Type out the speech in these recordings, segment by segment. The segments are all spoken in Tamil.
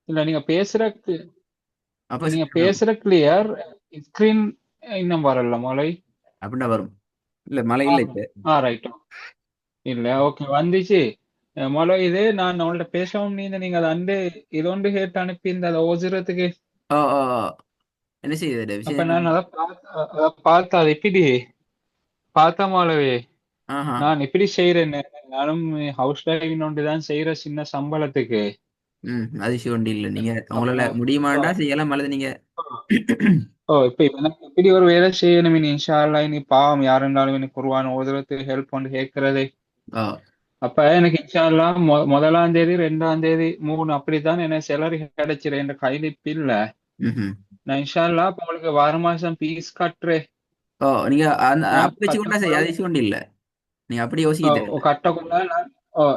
இல்ல அப்ப நீங்க பேசுற கிளியர். ஸ்கிரீன் இன்னும் வரல மொழி. அப்படின்னா வரும். இல்ல மழை ஆ இல்ல இப்ப. ரைட். இல்ல ஓகே வந்துச்சு. மொழ இது நான் உங்கள்ட்ட பேசவும் நீங்க அதை அண்டு இதொண்டு கேட்டு அனுப்பி இந்த அதை ஓசுறதுக்கு. ஓ ஓ ஓ. என்ன செய்யுது அப்ப விஷயம் நான் என்ன? அதை பார்த்தா அது எப்படி பார்த்த மாலவே ஆஹா. நான் இப்படி செய்யறேன்னு. நானும் ஹவுஸ் டிரைவிங் ஒன்று தான் செய்யற சின்ன சம்பளத்துக்கு. அதிசயம் ஒன்றும் இல்லை. நீங்க அப்ப உங்களால முடியுமாண்டா செய்யலாம் அல்லது நீங்க. இப்ப எனக்கு இப்படி ஒரு வேலை செய்யணும் இனி இன்ஷா அல்லாஹ். இனி பாவம் யார் இருந்தாலும் எனக்கு குர்ஆன் ஓதுறதுக்கு ஹெல்ப் பண்ணி கேட்கறது. ஓ. அப்ப எனக்கு இன்ஷா அல்லாஹ் முதலாம் தேதி 2ஆம் தேதி 3 அப்படித்தான் எனக்கு சேலரி கிடைச்சிரு. என் கையில இப்ப இல்ல. ம்ஹும். நான் இன்ஷா அல்லாஹ் இப்ப உங்களுக்கு வார மாசம் ஃபீஸ் கட்டுறேன். ஓ, நீங்க அந்த அப்படி வச்சு கொண்டா சரி, கட்டக்குள்ள அதிசயம் ஒன்றும் இல்லை. நீங்க அப்படி யோசிக்க தேவையில்ல. கட்டக்குள்ள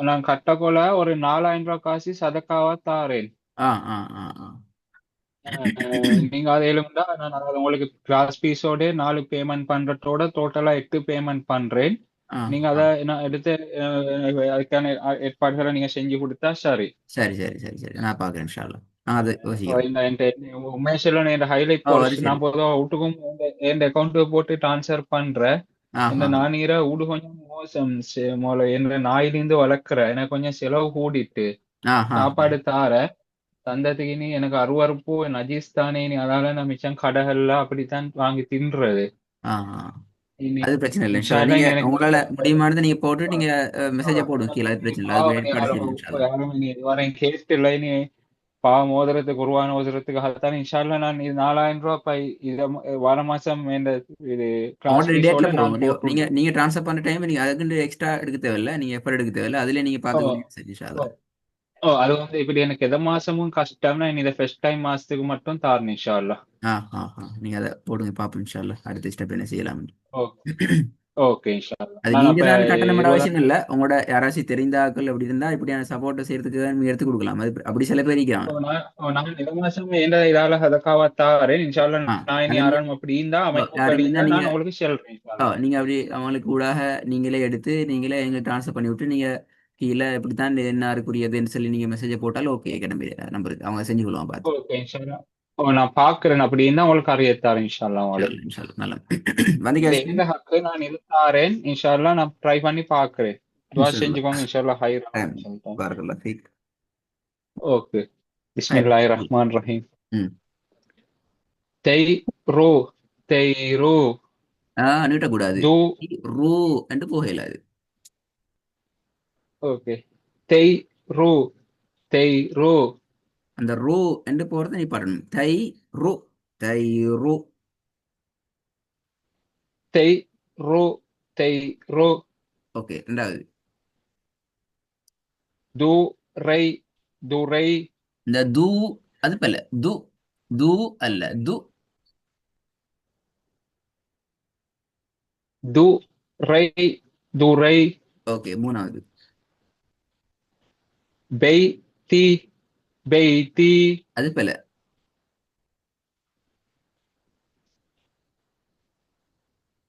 நான் கட்டக்குள்ள ஒரு 4000 ரூபாய் காசு சதக்காவா தாரேன். ஆ ஆ ஆ ஆ. நீங்க அதை எழுந்தா நான் அதை உங்களுக்கு கிளாஸ் ஃபீஸோட 4 பேமெண்ட் பண்றதோட டோட்டலா 8 பேமெண்ட் பண்றேன். ஆ நீங்க ஆ. அதை நான் எடுத்து அதுக்கான ஏற்பாடுகளை நீங்க செஞ்சு கொடுத்தா சரி. சரி சரி சரி சரி, நான் பார்க்குறேன் இன்ஷா அல்லாஹ். நான் அதை யோசிக்கிறேன். உண்மையை சொல்ல இந்த ஹைலைட் ஓ, அது போலிஸ் சரி. நான் பொதுவாக வீட்டுக்கும் என் அக்கௌண்ட்டுக்கு போட்டு ட்ரான்ஸ்ஃபர் பண்றேன். இந்த ஆஹா. நானீர வீடு கொஞ்சம் மோசம். என்ற நாயிலிருந்து வளர்க்குற எனக்கு கொஞ்சம் செலவு கூடிட்டு ஆஹா. சாப்பாடு தார தந்ததுக்கு இனி எனக்கு அருவருப்பு நஜீஸ் தானே. இனி அதால நான் மிச்சம் கடைகள்ல அப்படித்தான் வாங்கி தின்றது. ஆஹா. இனி அது பிரச்சனை இல்லை இன்ஷா இன்ஷா அல்லாஹ். அல்லாஹ் நீங்க இனி எனக்கு உங்களால முடியுமானதை நீங்க போட்டு நீங்க மெசேஜை போடுங்க கீழே. அது இனி பிரச்சனை இல்லை, அது பாவம் ஏற்பாடு செய்யுங்க இன்ஷா அல்லாஹ். யாரும் இனி இதுவரையும் கேட்டு இல்லை. இனி பாவம் ஓதுறதுக்கு குர்ஆன் ஓதுறதுக்கு அதுதான் இன்ஷா அல்லாஹ் நான் இது 4000 ரூபாய் இத வார மாசம் இந்த இது கிளாஸ் உங்களோட டேட்ல ஃபீஸோட நான் போடுங்க. நீங்க போட்டு. நீங்க ட்ரான்ஸ்ஃபர் பண்ண டைம் நீங்க அதுக்கு எக்ஸ்ட்ரா எடுக்க தேவையில்ல, நீங்க எஃபர்ட் எடுக்க தேவையில்ல, அதுல நீங்க ஓ பார்த்துக்கொள்ளுங்க சரி இன்ஷா ஓ அல்லாஹ். அது இப்படி எனக்கு எந்த மாசமும் கஷ்டம்னா இனி இதை ஃபர்ஸ்ட் டைம் மாசத்துக்கு மட்டும் தாரணும் இன்ஷா அல்லாஹ். ஆ ஆ ஆ. நீங்க அதை போடுங்க பார்ப்போம் இன்ஷா அல்லாஹ். அடுத்த ஸ்டெப் என்ன செய்யலாம். ஓகே இன்ஷா அல்லாஹ். அது நான் நீங்க அப்ப தான் கட்டணம் இருபதாம் அவசியம் இல்லை. உங்களோட யாராச்சும் தெரிந்தாக்கள் அப்படி இருந்தா இப்படியான சப்போர்ட்டை செய்யறதுக்கு நீங்க எடுத்து கொடுக்கலாம். அது அப்படி சில பேர் இருக்கிறாங்க. நான் இந்த மாசம் எந்த இதால சதக்காவா தாரேன் இன்ஷா அல்லாஹ். ஆ, நான் இனி அதை யாரும் அப்படி இருந்தா யாரும் அமைப்புப்படி இருந்தா இருந்தா நீங்க நான் உங்களுக்கு சொல்றேன் இன்ஷா அல்லாஹ். நீங்க அப்படி அவங்களுக்கு ஊடாக நீங்களே எடுத்து நீங்களே எங்களுக்கு ட்ரான்ஸ்ஃபர் பண்ணி விட்டு நீங்க கீழே இப்படித்தான் என்ன இருக்குரியதுன்னு சொல்லி நீங்க மெசேஜை போட்டாலும் ஓகே. கிளம்பி நம்பருக்கு அவங்க செஞ்சு கொள்வாங்க பார்த்து. ஓகே இன்ஷா அல்லாஹ். நான் பாக்குறேன் அப்படி இருந்தா உங்களுக்கு அறியத்தாரேன் இன்ஷா அல்லாஹ் இன்ஷா உங்களுக்கு. அல்லாஹ், இன்ஷா அல்லாஹ். நல்லா வந்து இந்த கேஷ். எந்த ஹக்கு நான் இது தாரேன் இன்ஷா அல்லாஹ். நான் ட்ரை பண்ணி பாக்குறேன். துவா இன்ஷா அல்லாஹ். செஞ்சுக்கோங்க இன்ஷா அல்லாஹ் ஹைர் ஆமீன். சொல்லிட்டேன். பாரக்கல்லாஹ் ஃபீக். ஓகே. பிஸ்மில்லாஹிர் ரஹ்மான் ரஹீம். ம். தை ரூ தை ரூ நீட்டக்கூடாது. து. ரூ என்று போகல அது. ஓகே. தை ரூ தை ரூ அந்த ரூ என்று போறதை நீ பாடணும். தை ரூ. தை ரூ. தை ரூ தை ரூ ஓகே, ரெண்டாவது. து ரை துரை இந்த து, அது பல்ல து. து அல்ல து. துரை துரை ஓகே, மூணாவது. பெய்தி பெய்தி அது பல்ல.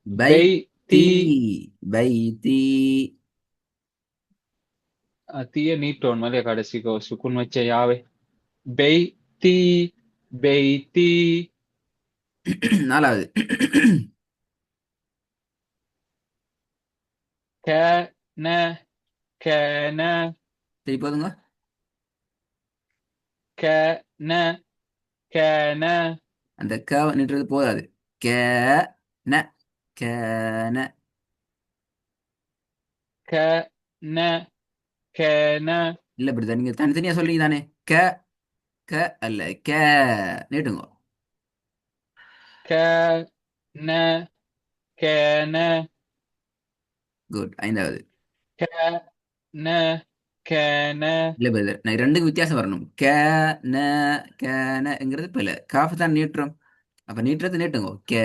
பை தி. பெய்தி. பை தி. தீய நீட்டோன் மலைய கடைசிக்கு சுக்குன் வச்ச யாவே. பெய்தி பெய்தி நாலாவது. கன கன சரி போதுங்க. கன கன அந்த க நின்றது போதாது. கே ந. கே ந. கன கன இல்ல பிரதர், நீங்க தனித்தனியா சொல்றீங்க தானே. க. க அல்ல கே. நீட்டுங்க. கன கன குட். ஐந்தாவது. கன கன இல்ல பிரதர், நான் ரெண்டுக்கு வித்தியாசம் வரணும். கே ந. கே நங்கிறது பிள்ளை. காஃப் தான் நீட்டுறோம். அப்ப நீட்டுறது நீட்டுங்க. கே.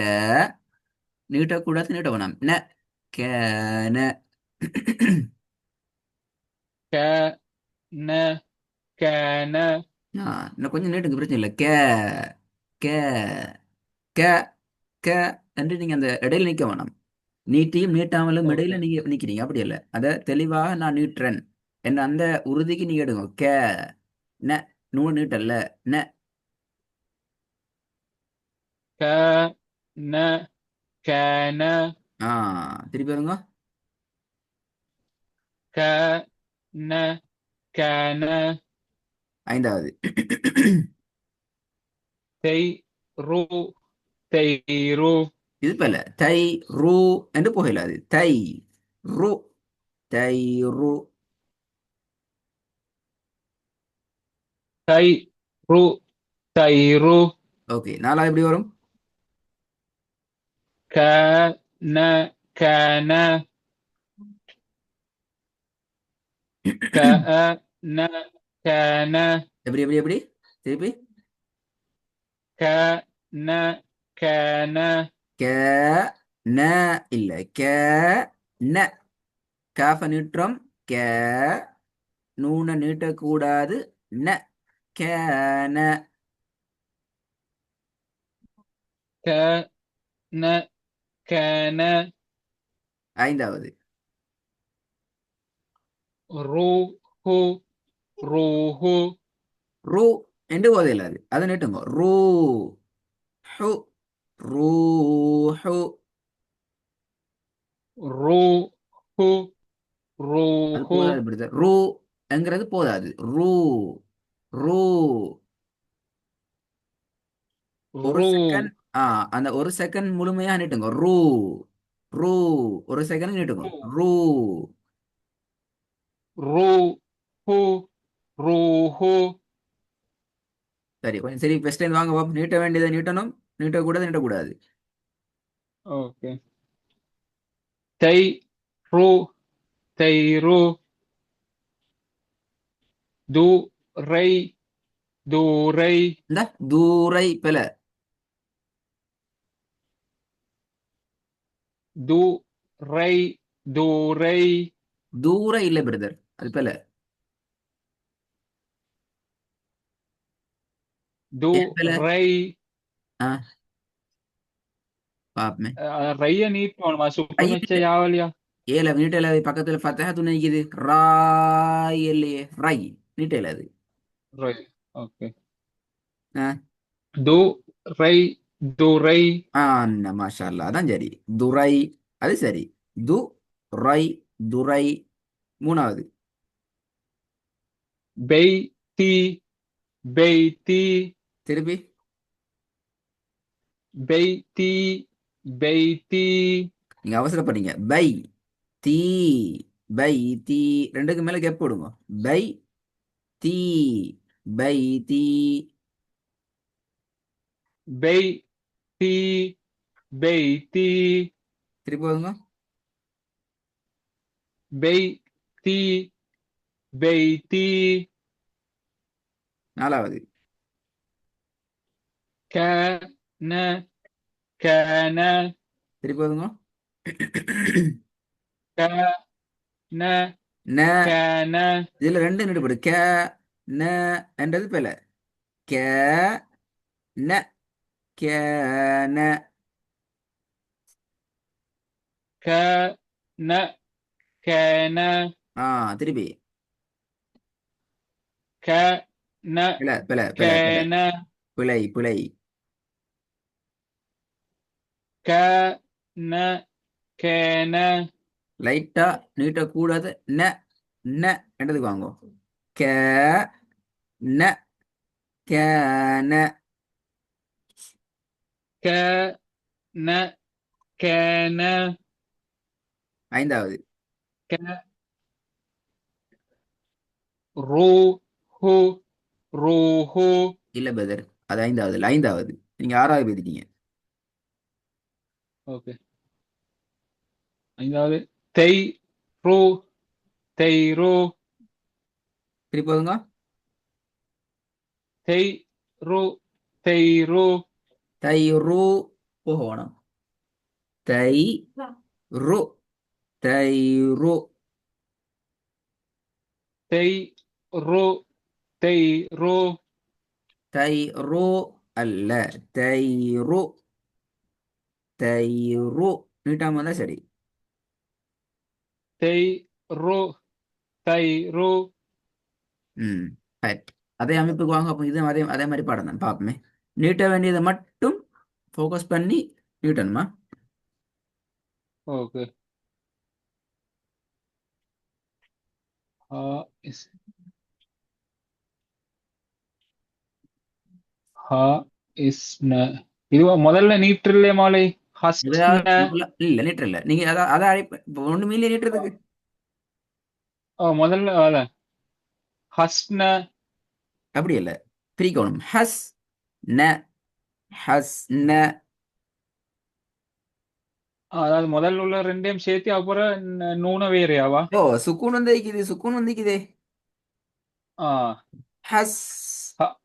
நீட்டக்கூடாது, நீட்ட வேணாம். ந. கே ந. கன கன இன்னும் கொஞ்சம் நீட்டுங்க, பிரச்சனை இல்லை. கே. கே. கே. கே என்று நீங்க அந்த இடையில நிக்க வேணாம். நீட்டியும் நீட்டாமலும் இடையில ஓகே. நீங்க நிக்கிறீங்க, அப்படி இல்லை. அதை தெளிவாக நான் நீட்டுறேன் என்ன அந்த உறுதிக்கு நீங்க எடுங்க. கே ந. நூல் நீட்டல்ல. ந. كان كان ஆ, திருப்பி வருங்க. كان كان ஐந்தாவது. تيرو تيرو இது போல தை ரூ என்று போகலாது. தை ரு. தை ரு. تيرو تيرو ஓகே, நாலாவது எப்படி வரும்? كان كان كان كان எப்படி எப்படி எப்படி திருப்பி. كان كان க ந இல்ல, க ந. காஃப நீட்டுறோம். க. நூன நீட்டக்கூடாது. ந. கேன. كان كان ஐந்தாவது. روح روح ரூ என்று போதையில்லாது, அதை நீட்டுங்க. ரூ. ஹு. ரூஹு. روح அது روح போதாது பிரதர். ரூ என்கிறது போதாது. ரூ. ரூ. ஒரு செகண்ட். روح ஆ, அந்த ஒரு செகண்ட் முழுமையா நீட்டுங்க. ரூ. ரூ. ஒரு செகண்ட் நீட்டுங்க. ரூ. روح روح சரி, கொஞ்சம் சரி, ஃபர்ஸ்ட் டைம் வாங்க பாப்போம். நீட்ட வேண்டியதை நீட்டணும், நீட்டக்கூடாது நீட்டக்கூடாது. اوكي تيرو تيرو دوري دوري இந்த தூரை பெல. دوري دوري தூர இல்ல பிரதர், அது பெல. ஏன் பெல? دوري ஆ, பாப்பமே. ريا نيت ما سكون ஐய, يا ஏல நீட்டல, பக்கத்துல ஃபத்தஹா துணை இருக்குது. ராய் இல்லையே, ரை. நீட்டல அது. ري اوكي ஆ. دوري دوري ஆ, மாஷா அல்லாஹ், அதான் சரி. துரை. அது சரி. து ரை. துரை. மூணாவது. بيتي بيتي திருப்பி. بيتي بيتي நீங்க அவசரப்படுறீங்க. பை. தீ. பை. தீ. ரெண்டுக்கு மேல கேப் போடுங்க. பை. தீ. பை. தீ. بيتي بيتي திருப்பி வருங்க. بيتي بيتي நாலாவது. كان كان திருப்பி வருங்க. كان ந. كان இதுல ரெண்டு நடுபடு. க ந என்றது பேல. க ந. க ந. كان كان ஆ, திருப்பி. كان பிழை பிழை பிழை பிழை. كان பிழை பிழை. كان كان லைட்டா நீட்டக்கூடாது. ந. ந என்றதுக்கு வாங்க. க ந. க ந. كان كان ஐந்தாவது. كان روح روح இல்ல பிரதர், அது ஐந்தாவது இல்ல, ஐந்தாவது. நீங்க ஆறாவது பேசிட்டீங்க. اوكي ஐந்தாவது تيرو تيرو திருப்பி போதுங்க. تيرو تيرو தை ரூ. போக வேணாம். தை ரு. தை ரு. تيرو تيرو தை ரு அல்ல. தை ரு. தை ரு. நீட்டாம தான் சரி. تيرو تيرو ம். ரைட். அதே அமைப்புக்கு வாங்க. அப்போ இது அதே அதே மாதிரி பாடம் தான் பார்ப்போமே. நீட்ட வேண்டியதை மட்டும் ஃபோக்கஸ் பண்ணி நீட்டணுமா? ஓகே. ஹா இஸ் ஹா இஸ்ன. இது முதல்ல நீட்டில்லே மாலை. ஹஸ்ன. இல்ல நீட்டர் இல்ல. நீங்க அதான் அதான் இப்போ ஒண்ணுமே இல்லையே நீட்டுறதுக்கு. முதல்ல அதான் ஹஸ்ன. அப்படி இல்ல, பிரிக்கணும். ஹஸ் ந, ஹஸ் ந. அதாவது முதல்ல உள்ள ரெண்டையும் சேர்த்து அப்புறம் நூன வேறையாவா? ஓ, சுக்கூன் வந்திருக்குது, சுக்கூன் வந்திருக்குதே. ஆ. ஹஸ். ஹ-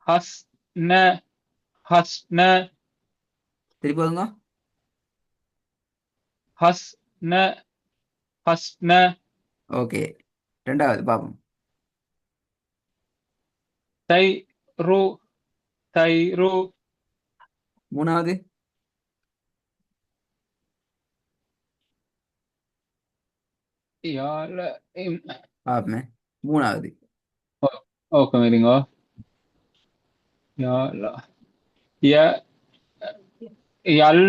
ஹஸ்ன. ஹஸ்ன. திருப்பி போதுங்க. ஹஸ்ன. ஹஸ்ன. ஓகே, ரெண்டாவது பாப்போம். தை ரு. தைரு. மூணாவது. யால இம். பாப்போமே. மூணாவது. ஓகே மீரிங்க. யால ய யல்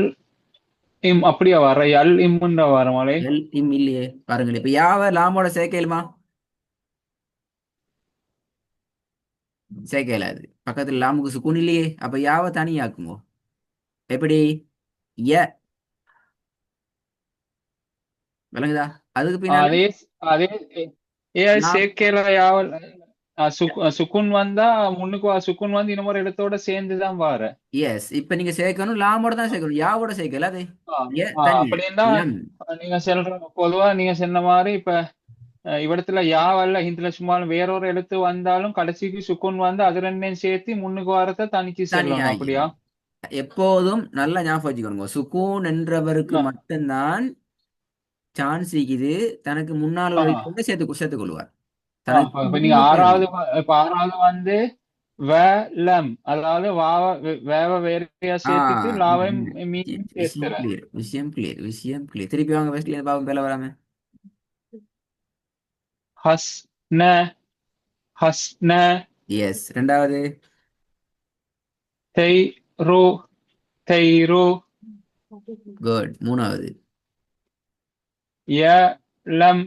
இம் அப்படியா வர யல் இம்முண்டா வர மலை. எல் இம் இல்லையே. பாருங்களேன், இப்ப யாவ லாமோட சேர்க்கலுமா? சேர்க்கலாது. பக்கத்துல லாமுக்கு சுக்கூன் இல்லையே. அப்ப யாவ தனியாக்குங்க. எப்படி? ய. விளங்குதா? அதுக்கு பின்னால அதே அதே ஏ லாம். சேர்க்கையில யாவல். சுக்குன் வந்தா முன்னுக்கு சுக்குன் வந்து இன்னொரு இடத்தோட சேர்ந்துதான் வார. எஸ், இப்ப நீங்க சேர்க்கணும், லாமோட தான் சேர்க்கணும், யாவோட சேர்க்கல அது. ஆ, ஏ தனியா. அப்படின்னா லம். நீங்க சொல்ற பொதுவா நீங்க சொன்ன மாதிரி இப்ப இவ்விடத்துல யாவல்ல ஹிந்துல சும்மா வேறொரு எழுத்து வந்தாலும் கடைசிக்கு சுக்குன் வந்து அது ரெண்டையும் சேர்த்து முன்னுக்கு வாரத்தை தனிச்சு தனியா செல்லணும் அப்படியா? ஆகிரும். எப்போதும் நல்லா ஞாபகம் வச்சுக்கணுங்க. சுக்கூன் என்றவருக்கு ஆ. மட்டும்தான் சான்ஸ் இருக்குது தனக்கு முன்னால் ஆ. ஒரு எழுத்தை சேர்த்துக் கொள்வார். ஆ, தனக்கு இப்ப நீங்க முன்னுக்கு ஒரு ஆறாவது இப்ப ஆறாவது வந்து வ லம் அதாவது வாவ வேவ வேறையா ஆ சேர்த்துட்டு லாவையும் மீனையும் விஷயம் சேர்த்துற. கிளியர், விஷயம் கிளியர், விஷயம் கிளியர். திருப்பி வாங்க ஃபர்ஸ்ட்ல இருந்து பாப்போம், பேல வராம. ஹஸ் ந. ஹஸ் ந. எஸ், ரெண்டாவது. தை ரு. தைரு. குட், மூணாவது. ய லம்.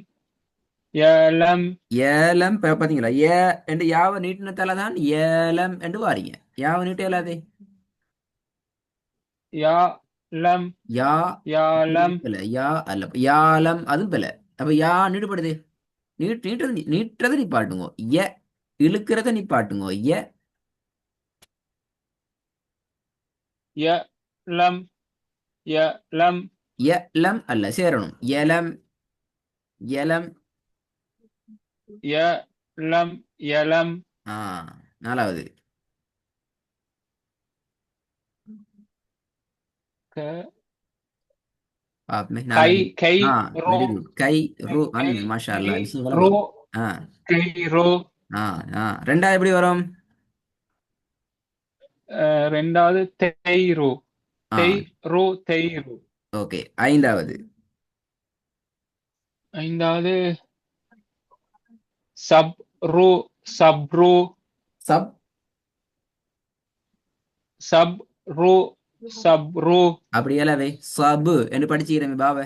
யலம். ஏலம். பாத்தீங்களா? ஏ என்று யாவ நீட்டினத்தால தான் ஏலம் என்று வாரீங்க. யாவ நீட்ட இயலாதே. யா லம். யா யாலம். பில, யா அல்ல, யாலம் அதுவும் பில. அப்ப யா நீட்டுப்படுது. நீட்டுறதை நிப்பாட்டுங்க. எ இழுக்கிறத நிப்பாட்டுங்க. எ. ய லம். யலம். எலம் அல்ல, சேரணும். எலம். எலம். யலம். யலம். ஆ, நாலாவது. க- பாப்பமே, கை. நாலாவது. கை ஆ, ரோ. Very good. கை ரூ கை. அண்ணே, மாஷா கை அல்லாஹ், விஷயம் ரோ. விளங்குது. ஆ. கை ரோ. ஆ. ஆ, ரெண்டாவது எப்படி வரும்? ரெண்டாவது தெய்ரு. ஆ. தெய் ரோ. தெய்ரு. ஓகே, ஐந்தாவது. ஐந்தாவது சப் ரோ. சப்ரோ. சப். சப் ரோ. சப்ரோ. அப்படி இயலாவே. சபு என்று படிச்சுக்கிறேன் பாவ.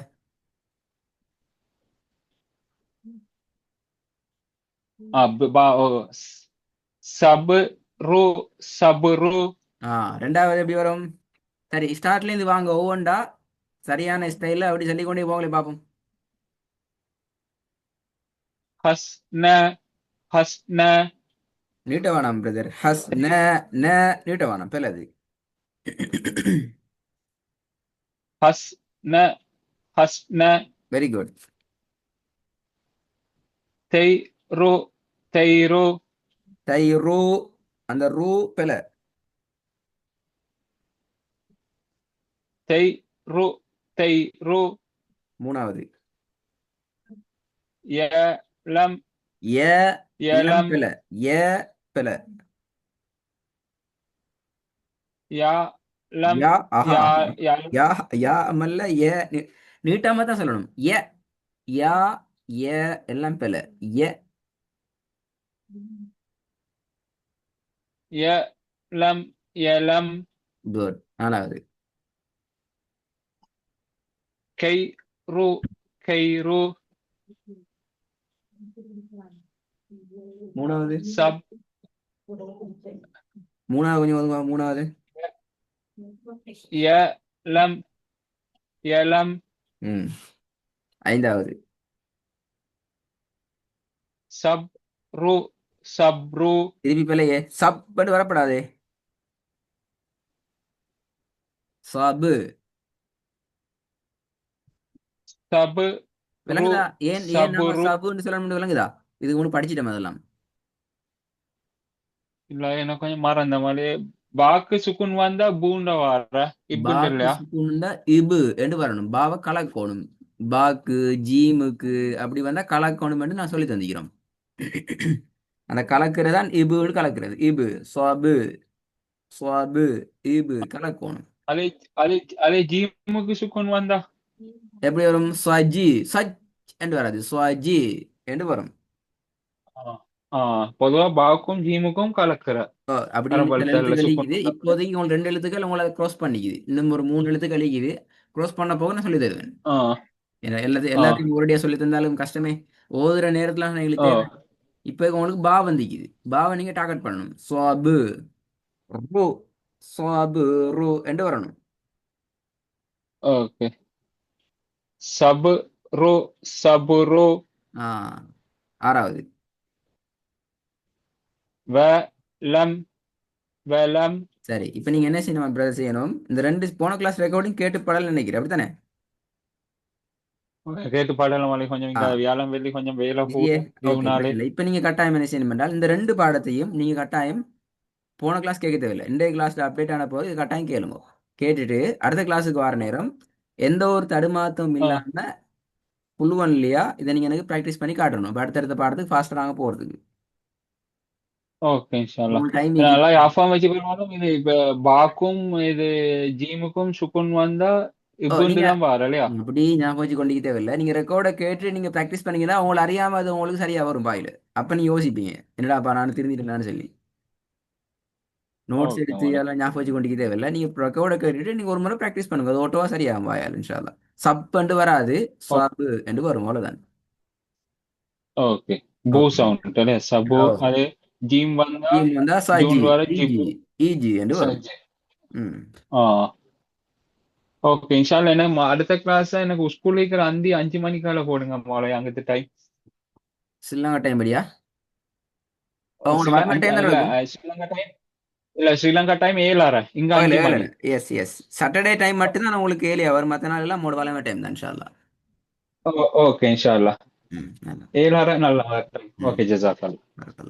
சப் ரோ. சப்ரோ. ஆ, ரெண்டாவது எப்படி வரும்? சரி, ஸ்டார்ட்ல இருந்து வாங்க ஒவ்வொன்றா. சரியான ஸ்டைல்ல அப்படி சொல்லிக்கொண்டே போங்களே பாப்போம். ஹஸ் ந. ஹஸ் ந. நீட்ட வேணாம் பிரதர். ஹஸ் ந. ந நீட்ட வேணாம், பிள்ளது. ஹஸ் ந. ஹஸ் ந. Very good. தெய் ரோ. தெய்ரோ. தை ரூ. அந்த ரூ பில. தெய் ரோ. தெய்ரோ. மூணாவது. யலம். ஏ இளம் யலம். பில. ஏ பில. யலம். யா. ஆஹா யா. ஆஹா. யலம். யா. யா மல்ல ஏ. நீட்டாம தான் சொல்லணும். ஏ. யா. ஏ எல்லாம் பில. ஏ. யலம் யலம் குட். நாலாவது. கைரு கைரு மூணாவது. சப் மூணாவது கொஞ்சம் ஒதுங்க. மூணாவது. யலம் யலம் ம். ஐந்தாவது. சப்ரு சப்ரு திருப்பி பிள்ளையே சப்பட்டு வரப்படாதே. சபு. சபு ரு விளங்குதா? ஏன் ஏன் நாங்க சபுரு சபுன்னு சொல்லணும்னு விளங்குதா? இதுக்கு முன்னு படிச்சிட்டோம் அதெல்லாம். இல்ல எனக்கு கொஞ்சம் மறந்த மாதிரி பாக்கு சுக்குன் வந்தா பூண்ட வார இப்புண்டு பாக்கு இல்லையா? சுக்குனுண்டா இபு என்று வரணும். பாவை கலக்கணும். பாக்கு ஜீமுக்கு அப்படி வந்தா கலக்கணும் என்று நான் சொல்லி தந்திக்கிறோம். அந்த கலக்கிறது தான் இபுன்னு கலக்கிறது. இபு ஸ்வாபு ஸ்வாபு இபு கலக்கணும். அதே அதே அதே ஜீமுக்கு சுக்குன் வந்தா எப்படி வரும்? ஸ்வஜி சச் என்று வராது. ஸ்வஜி என்று வரும். ஆ, ஆ, பொதுவா பாக்கும் ஜீமுக்கும் கலக்குற அப்படின்னு சில அரபழுத்தல்ல எழுத்துக்கள் சுக்குன் இருக்குது. வந்தா இப்போதைக்கு உங்களுக்கு 2 எழுத்துக்கள் உங்களை க்ரோஸ் பண்ணிக்குது. இன்னும் ஒரு 3 எழுத்துக்கள் இருக்குது. க்ரோஸ் பண்ண போக நான் சொல்லி தருவேன். ஆ ஏன்னா ஆ எல்லாத்தையும் ஒரேடியா சொல்லி தந்தாலும் கஷ்டமே. ஓதுற நேரத்துல நான் எங்களுக்கு ஓ தேவை. இப்போ உங்களுக்கு பா வந்திக்குது. பாவை நீங்க டார்கெட் பண்ணணும். ஸ்வாபு ரூ ஸ்வாபு ரூ என்று வரணும். ஓகே சபுரு சபுரு ஆ ஆறாவது. வலம் வலம் சரி, இப்போ நீங்க என்ன செய்யணும் பிரதர்? செய்யணும், இந்த 2 போன கிளாஸ் ரெக்கார்டிங் கேட்டு படல நினைக்கிறேன், அப்படித்தானே? கேட்டு பாடலாம் வழி கொஞ்சம் ஆ இங்க வியாழம் வெள்ளி கொஞ்சம் வெயில இல்லையே. கூடும் ஓகே, லீவுனாலே பிரச்சனை இல்லை. இப்போ நீங்க கட்டாயம் என்ன செய்யணும் என்றால், இந்த 2 பாடத்தையும் நீங்க கட்டாயம் போன கிளாஸ் கேட்க தேவையில்லை. இன்றைய கிளாஸ்ல அப்டேட் ஆன போது இது கட்டாயம் கேளுங்க. கேட்டுட்டு அடுத்த கிளாஸுக்கு வர நேரம் எந்த ஒரு தடுமாற்றமும் ஆ இல்லாம புல்லுவன் இல்லையா இதை நீங்க எனக்கு ப்ராக்டிஸ் பண்ணி காட்டணும். இப்போ அடுத்தடுத்த பாடத்துக்கு ஃபாஸ்டா நாங்க போறதுக்கு ஓகே இன்ஷால்லா உங்களுக்கு டைம் நல்லா இருக்குது. யாஃபாம் வச்சு போனாலும் இது இப்ப பாக்கும் இது ஜீமுக்கும் சுக்குன் வந்தா ஓ, இப்புண்டு நீங்க தான் பாரு இல்லையா? அப்படி ஞாபகம் வச்சு கொண்டிக்க தேவையில்லை. நீங்க ரெக்கார்டை கேட்டு நீங்க ப்ராக்டிஸ் பண்ணீங்கன்னா உங்களை அறியாம அது உங்களுக்கு சரியா வரும் பாயில. அப்ப நீங்க யோசிப்பீங்க, என்னடாப்பா நான் திருந்திட்டேன்னு சொல்லி. நோட்ஸ் ஓகே எடுத்து மோனே அதெல்லாம் ஞாபகம் வச்சு கொண்டிக்க தேவையில்லை. நீங்க ரெக்கார்டை கேட்டுட்டு நீங்க ஒரு முறை ப்ராக்டிஸ் பண்ணுங்க. அது ஓட்டோவா சரியாகும் வாயால் இன்ஷால்லா. சப் வராது, ஸ்வாப் என்று வரும், அவ்வளவுதான். ஓகே பூ ஓகே. சவுண்ட் இல்லையா? சபு ஓ, அது ஜீம் வந்தா ஜீம் வந்தா சாஜி ஜூன் வர ஈஜி ஜிபு ஈஜி என்று வரும். சஜ் ம். ஆ ஓகே இன்ஷால்லா என்ன அடுத்த கிளாஸ் எனக்கு ஸ்கூல் இருக்கிற 5 மணிக்கால போடுங்க மோளை அங்கிட்டு டைம் ஸ்ரீலங்கா டைம் படியா? உங்களோட வளமை டைம் தானே இல்ல இருக்கும். ஸ்ரீலங்கா டைம் இல்ல ஸ்ரீலங்கா டைம் 7:30 இங்க ஓ, இல்லை 5 மணி. இல்லை. எஸ் எஸ், சாட்டர்டே டைம் மட்டும்தான் உங்களுக்கு ஏலியா வரும். மற்ற நாள் எல்லாம் உங்களோட வளமை டைம் தான் இன்ஷால்லா. ஓகே இன்ஷால்லா ம். நல்லா. 7:30 நல்லா டைம். ம். ஓகே ஜசாக்கல்லா. பரவாயில்ல.